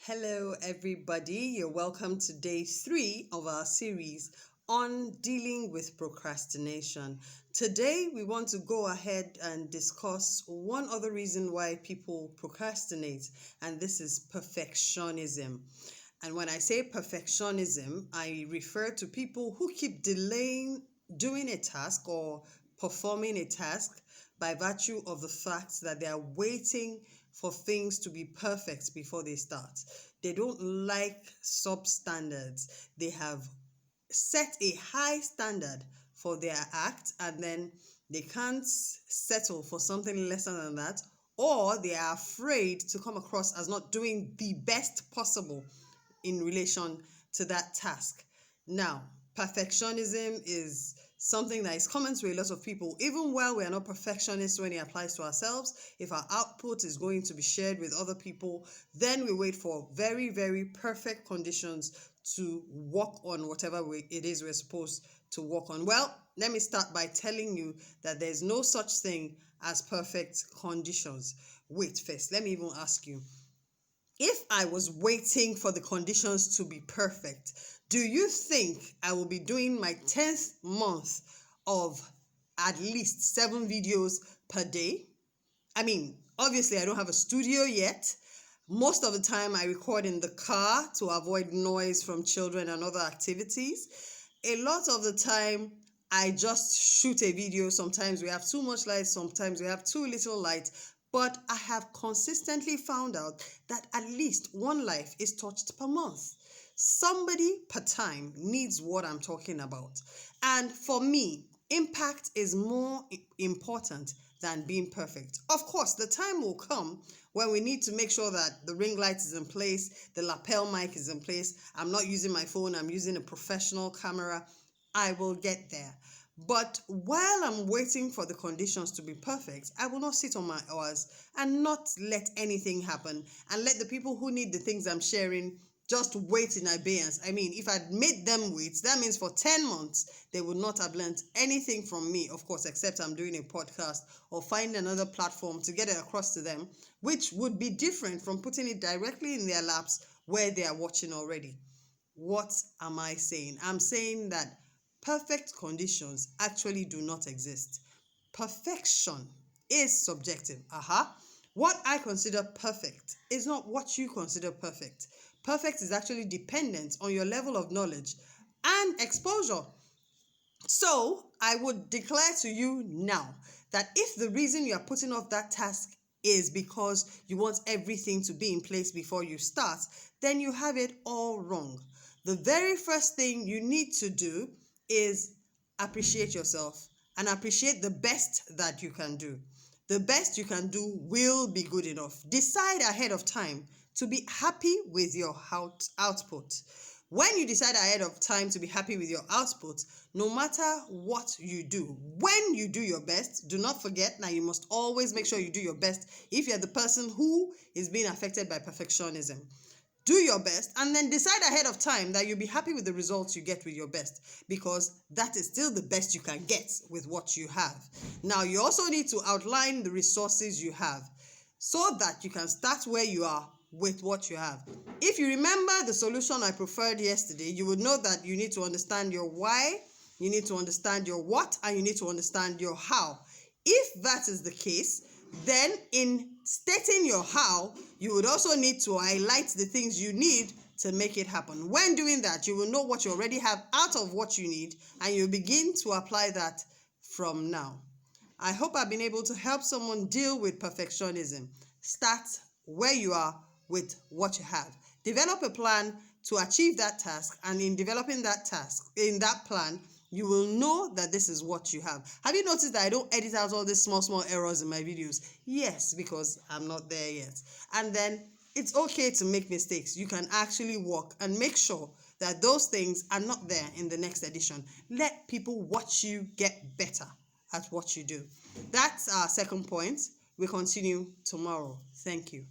Hello, everybody. You're welcome to day 3 of our series on dealing with procrastination. Today, we want to go ahead and discuss one other reason why people procrastinate, and this is perfectionism. And when I say perfectionism, I refer to people who keep delaying doing a task or performing a task by virtue of the fact that they are waiting for things to be perfect before they start. They don't like substandards. They have set a high standard for their act and then they can't settle for something lesser than that, or they are afraid to come across as not doing the best possible in relation to that task. Now, perfectionism is something that is common to a lot of people, even while we are not perfectionists when it applies to ourselves. If our output is going to be shared with other people, then we wait for very, very perfect conditions to work on whatever it is we're supposed to work on. Well, let me start by telling you that there's no such thing as perfect conditions. Wait, first, let me even ask you, if I was waiting for the conditions to be perfect, do you think I will be doing my 10th month of at least 7 videos per day? I mean, obviously I don't have a studio yet. Most of the time I record in the car to avoid noise from children and other activities. A lot of the time I just shoot a video. Sometimes we have too much light, sometimes we have too little light. But I have consistently found out that at least one life is touched per month. Somebody per time needs what I'm talking about. And for me, impact is more important than being perfect. Of course, the time will come when we need to make sure that the ring light is in place, the lapel mic is in place. I'm not using my phone, I'm using a professional camera. I will get there. But while I'm waiting for the conditions to be perfect, I will not sit on my hours and not let anything happen and let the people who need the things I'm sharing just wait in abeyance. I mean, if I'd made them wait, that means for 10 months, they would not have learned anything from me, of course, except I'm doing a podcast or find another platform to get it across to them, which would be different from putting it directly in their laps where they are watching already. What am I saying? I'm saying that perfect conditions actually do not exist. Perfection is subjective. What I consider perfect is not what you consider perfect. Perfect is actually dependent on your level of knowledge and exposure. So I would declare to you now that if the reason you are putting off that task is because you want everything to be in place before you start, then you have it all wrong. The very first thing you need to do is appreciate yourself and appreciate the best that you can do. The best you can do will be good enough. Decide ahead of time to be happy with your output. When you decide ahead of time to be happy with your output, no matter what you do, when you do your best, do not forget that you must always make sure you do your best if you're the person who is being affected by perfectionism. Do your best and then decide ahead of time that you'll be happy with the results you get with your best, because that is still the best you can get with what you have. Now, you also need to outline the resources you have so that you can start where you are with what you have. If you remember the solution I preferred yesterday, you would know that you need to understand your why, you need to understand your what, and you need to understand your how. If that is the case, then in stating your how, you would also need to highlight the things you need to make it happen. When doing that, you will know what you already have out of what you need, and you'll begin to apply that from now. I hope I've been able to help someone deal with perfectionism. Start where you are with what you have. Develop a plan to achieve that task, and in developing that task, in that plan, you will know that this is what you have. Have you noticed that I don't edit out all these small errors in my videos? Yes, because I'm not there yet. And then it's okay to make mistakes. You can actually work and make sure that those things are not there in the next edition. Let people watch you get better at what you do. That's our second point. We continue tomorrow. Thank you.